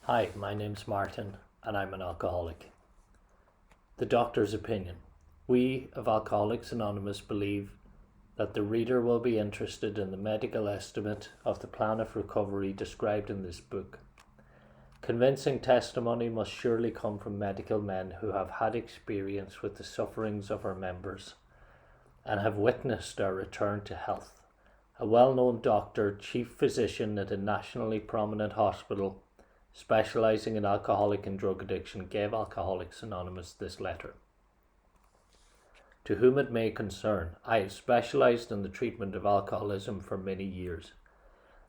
Hi, my name's Martin and I'm an alcoholic. The doctor's opinion. We of Alcoholics Anonymous believe that the reader will be interested in the medical estimate of the plan of recovery described in this book. Convincing testimony must surely come from medical men who have had experience with the sufferings of our members and have witnessed our return to health. A well-known doctor, chief physician at a nationally prominent hospital specializing in alcoholic and drug addiction, gave Alcoholics Anonymous this letter. To whom it may concern, I have specialized in the treatment of alcoholism for many years.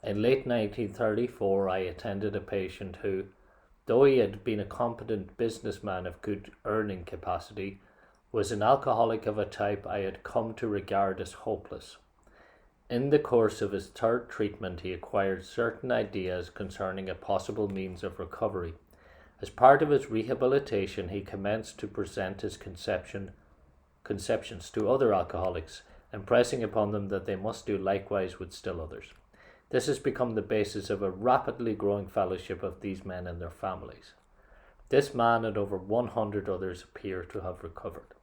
In late 1934, I attended a patient who, though he had been a competent businessman of good earning capacity, was an alcoholic of a type I had come to regard as hopeless. In the course of his third treatment, he acquired certain ideas concerning a possible means of recovery. As part of his rehabilitation, he commenced to present his conceptions to other alcoholics, impressing upon them that they must do likewise with still others. This has become the basis of a rapidly growing fellowship of these men and their families. This man and over 100 others appear to have recovered.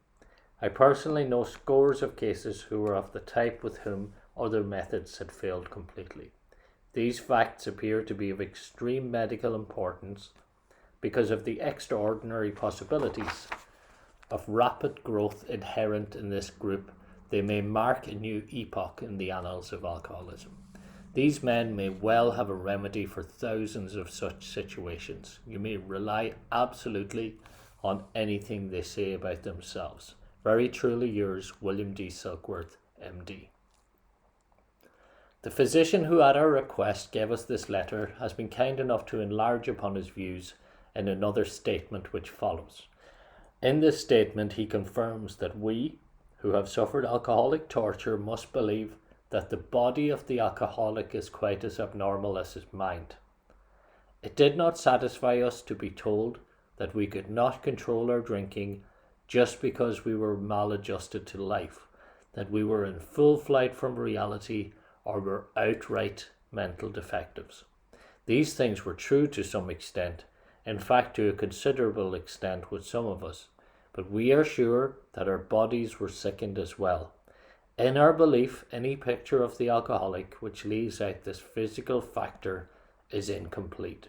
I personally know scores of cases who were of the type with whom other methods had failed completely. These facts appear to be of extreme medical importance because of the extraordinary possibilities of rapid growth inherent in this group. They may mark a new epoch in the annals of alcoholism. These men may well have a remedy for thousands of such situations. You may rely absolutely on anything they say about themselves. Very truly yours, William D. Silkworth, MD. The physician who at our request gave us this letter has been kind enough to enlarge upon his views in another statement which follows. In this statement he confirms that we, who have suffered alcoholic torture, must believe that the body of the alcoholic is quite as abnormal as his mind. It did not satisfy us to be told that we could not control our drinking just because we were maladjusted to life, that we were in full flight from reality, or were outright mental defectives. These things were true to some extent, in fact to a considerable extent with some of us, but we are sure that our bodies were sickened as well. In our belief, any picture of the alcoholic which leaves out this physical factor is incomplete.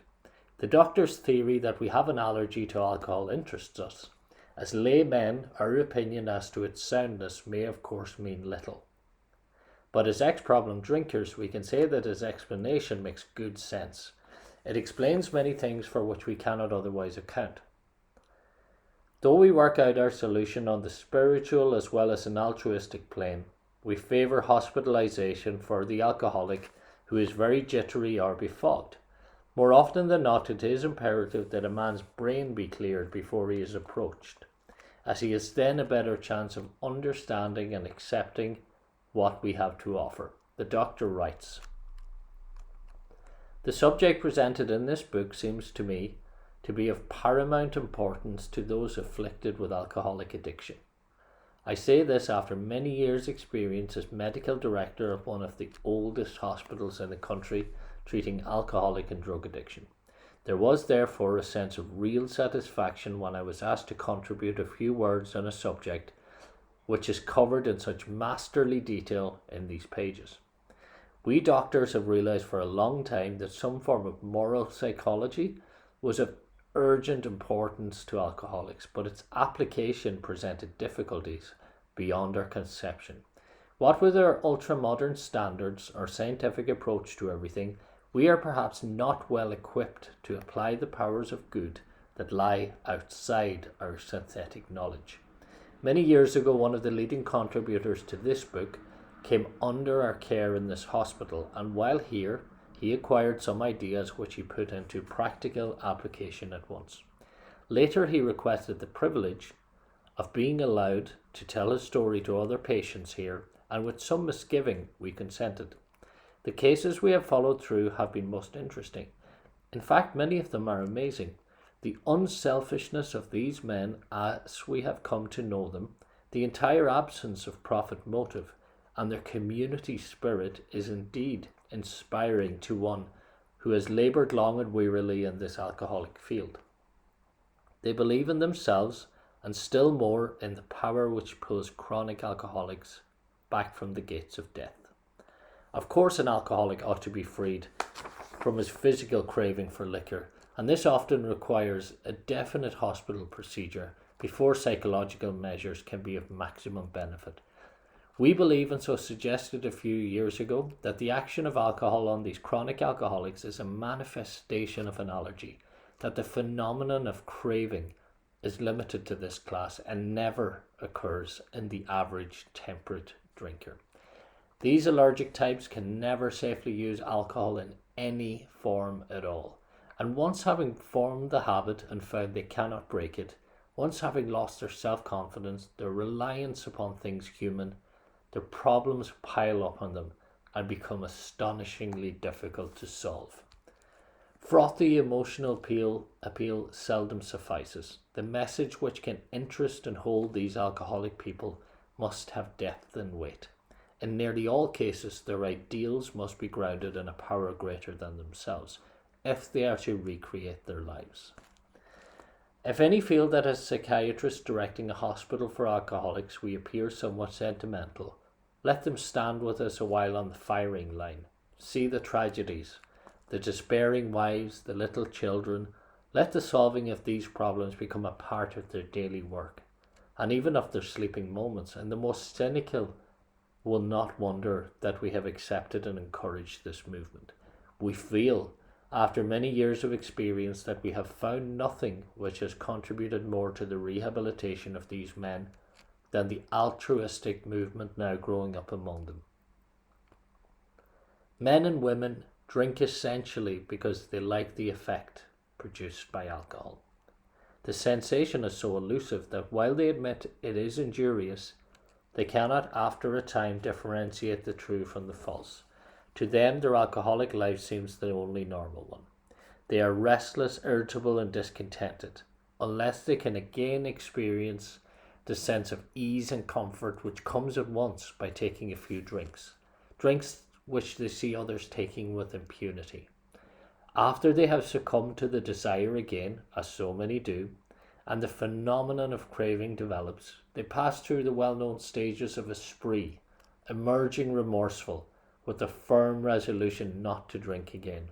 The doctor's theory that we have an allergy to alcohol interests us. As laymen, our opinion as to its soundness may of course mean little. But as ex-problem drinkers, we can say that his explanation makes good sense. It explains many things for which we cannot otherwise account. Though we work out our solution on the spiritual as well as an altruistic plane, we favour hospitalization for the alcoholic who is very jittery or befogged. More often than not, it is imperative that a man's brain be cleared before he is approached, as he has then a better chance of understanding and accepting what we have to offer. The doctor writes, the subject presented in this book seems to me to be of paramount importance to those afflicted with alcoholic addiction. I say this after many years' experience as medical director of one of the oldest hospitals in the country treating alcoholic and drug addiction. There was therefore a sense of real satisfaction when I was asked to contribute a few words on a subject which is covered in such masterly detail in these pages. We doctors have realized for a long time that some form of moral psychology was of urgent importance to alcoholics, but its application presented difficulties beyond our conception. What with our ultra-modern standards, our scientific approach to everything, we are perhaps not well equipped to apply the powers of good that lie outside our synthetic knowledge. Many years ago, one of the leading contributors to this book came under our care in this hospital, and while here, he acquired some ideas which he put into practical application at once. Later, he requested the privilege of being allowed to tell his story to other patients here, and with some misgiving, we consented. The cases we have followed through have been most interesting. In fact, many of them are amazing. The unselfishness of these men as we have come to know them, the entire absence of profit motive, and their community spirit is indeed inspiring to one who has laboured long and wearily in this alcoholic field. They believe in themselves and still more in the power which pulls chronic alcoholics back from the gates of death. Of course, an alcoholic ought to be freed from his physical craving for liquor, and this often requires a definite hospital procedure before psychological measures can be of maximum benefit. We believe, and so suggested a few years ago, that the action of alcohol on these chronic alcoholics is a manifestation of an allergy, that the phenomenon of craving is limited to this class and never occurs in the average temperate drinker. These allergic types can never safely use alcohol in any form at all, and once having formed the habit and found they cannot break it, once having lost their self-confidence, their reliance upon things human, their problems pile up on them and become astonishingly difficult to solve. Frothy emotional appeal seldom suffices. The message which can interest and hold these alcoholic people must have depth and weight. In nearly all cases, their ideals must be grounded in a power greater than themselves, if they are to recreate their lives. If any feel that as psychiatrists directing a hospital for alcoholics we appear somewhat sentimental, let them stand with us a while on the firing line. See the tragedies, the despairing wives, the little children. Let the solving of these problems become a part of their daily work, and even of their sleeping moments, and the most cynical will not wonder that we have accepted and encouraged this movement. We feel, after many years of experience, that we have found nothing which has contributed more to the rehabilitation of these men than the altruistic movement now growing up among them. Men and women drink essentially because they like the effect produced by alcohol. The sensation is so elusive that while they admit it is injurious, they cannot after a time differentiate the true from the false. To them, their alcoholic life seems the only normal one. They are restless, irritable, and discontented, unless they can again experience the sense of ease and comfort which comes at once by taking a few drinks which they see others taking with impunity. After they have succumbed to the desire again, as so many do, and the phenomenon of craving develops, they pass through the well-known stages of a spree, emerging remorseful, with a firm resolution not to drink again.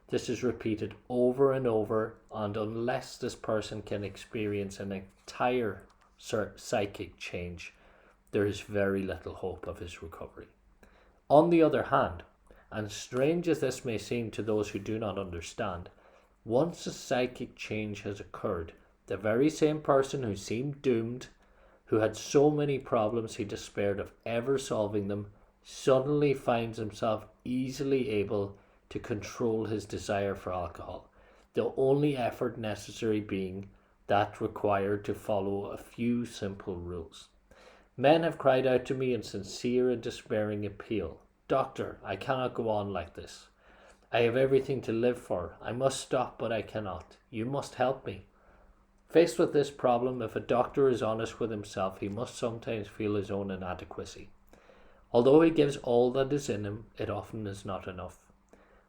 This is repeated over and over, and unless this person can experience an entire psychic change, there is very little hope of his recovery. On the other hand, and strange as this may seem to those who do not understand, once a psychic change has occurred, the very same person who seemed doomed, who had so many problems he despaired of ever solving them, suddenly finds himself easily able to control his desire for alcohol, the only effort necessary being that required to follow a few simple rules. Men have cried out to me in sincere and despairing appeal, "Doctor, I cannot go on like this. I have everything to live for. I must stop, but I cannot. You must help me." Faced with this problem, if a doctor is honest with himself, he must sometimes feel his own inadequacy. Although he gives all that is in him, it often is not enough.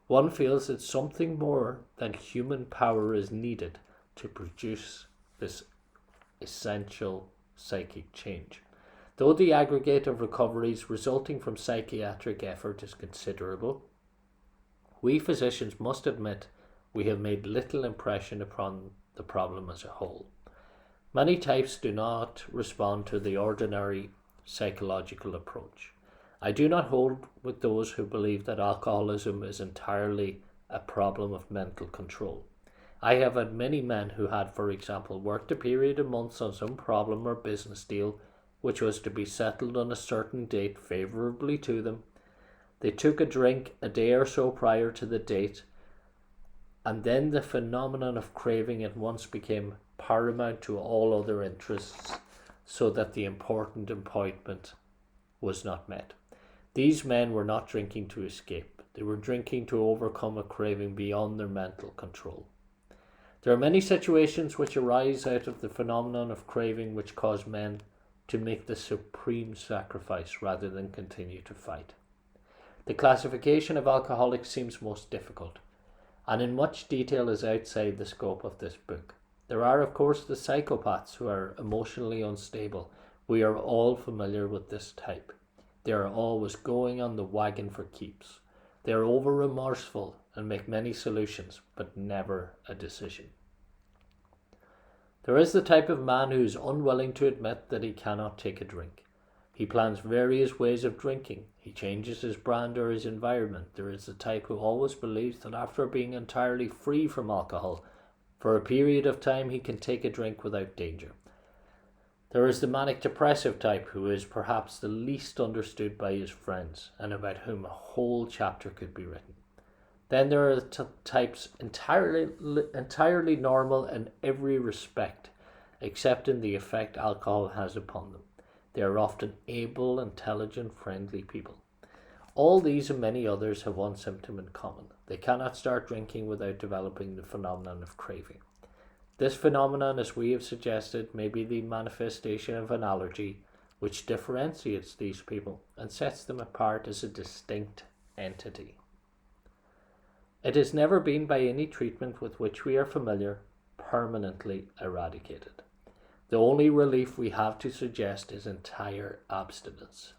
One feels that something more than human power is needed to produce this essential psychic change. Though the aggregate of recoveries resulting from psychiatric effort is considerable, we physicians must admit we have made little impression upon the problem as a whole. Many types do not respond to the ordinary psychological approach. I do not hold with those who believe that alcoholism is entirely a problem of mental control. I have had many men who had, for example, worked a period of months on some problem or business deal which was to be settled on a certain date favourably to them. They took a drink a day or so prior to the date, and then the phenomenon of craving at once became paramount to all other interests, so that the important appointment was not met. These men were not drinking to escape. They were drinking to overcome a craving beyond their mental control. There are many situations which arise out of the phenomenon of craving which cause men to make the supreme sacrifice rather than continue to fight. The classification of alcoholics seems most difficult. and in much detail is outside the scope of this book. There are, of course, the psychopaths who are emotionally unstable. We are all familiar with this type. They are always going on the wagon for keeps. They are over remorseful and make many solutions, but never a decision. There is the type of man who is unwilling to admit that he cannot take a drink. He plans various ways of drinking. He changes his brand or his environment. There is the type who always believes that after being entirely free from alcohol, for a period of time he can take a drink without danger. There is the manic depressive type who is perhaps the least understood by his friends and about whom a whole chapter could be written. Then there are the types entirely normal in every respect, except in the effect alcohol has upon them. They are often able, intelligent, friendly people. All these and many others have one symptom in common. They cannot start drinking without developing the phenomenon of craving. This phenomenon, as we have suggested, may be the manifestation of an allergy which differentiates these people and sets them apart as a distinct entity. It has never been, by any treatment with which we are familiar, permanently eradicated. The only relief we have to suggest is entire abstinence.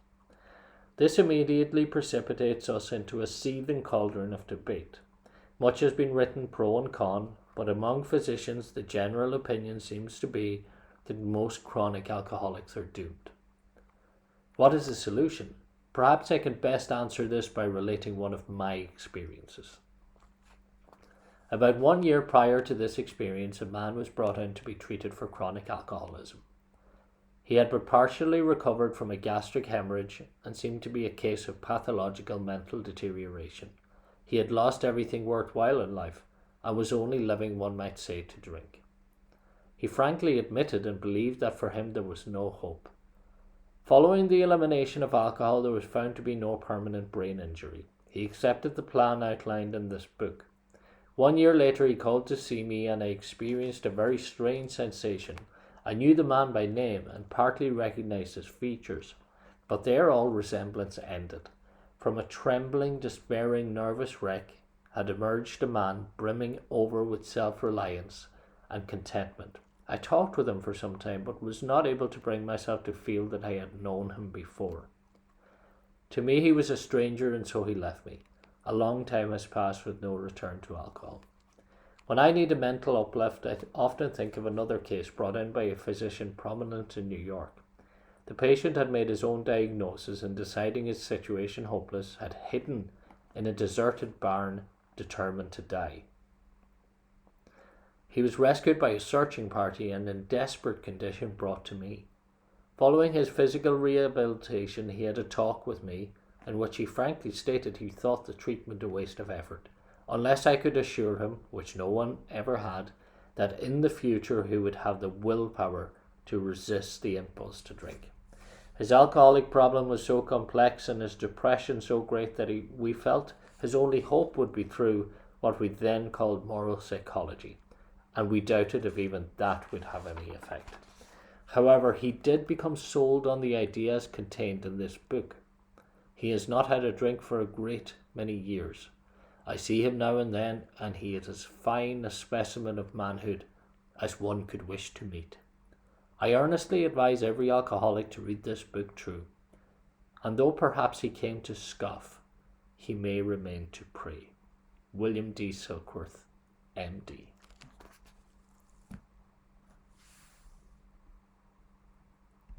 This immediately precipitates us into a seething cauldron of debate. Much has been written pro and con, but among physicians the general opinion seems to be that most chronic alcoholics are doomed. What is the solution? Perhaps I can best answer this by relating one of my experiences. About 1 year prior to this experience, a man was brought in to be treated for chronic alcoholism. He had but partially recovered from a gastric hemorrhage and seemed to be a case of pathological mental deterioration. He had lost everything worthwhile in life and was only living, one might say, to drink. He frankly admitted and believed that for him there was no hope. Following the elimination of alcohol, there was found to be no permanent brain injury. He accepted the plan outlined in this book. 1 year later he called to see me and I experienced a very strange sensation. I knew the man by name and partly recognized his features, but there all resemblance ended. From a trembling, despairing, nervous wreck had emerged a man brimming over with self-reliance and contentment. I talked with him for some time, but was not able to bring myself to feel that I had known him before. To me he was a stranger, and so he left me. A long time has passed with no return to alcohol. When I need a mental uplift, I often think of another case brought in by a physician prominent in New York. The patient had made his own diagnosis and, deciding his situation hopeless, had hidden in a deserted barn, determined to die. He was rescued by a searching party and in desperate condition brought to me. Following his physical rehabilitation, he had a talk with me in which he frankly stated he thought the treatment a waste of effort, unless I could assure him, which no one ever had, that in the future he would have the willpower to resist the impulse to drink. His alcoholic problem was so complex and his depression so great that we felt his only hope would be through what we then called moral psychology, and we doubted if even that would have any effect. However, he did become sold on the ideas contained in this book. He has not had a drink for a great many years. I see him now and then, and he is as fine a specimen of manhood as one could wish to meet. I earnestly advise every alcoholic to read this book through, and though perhaps he came to scoff, he may remain to pray. William D. Silkworth, M.D.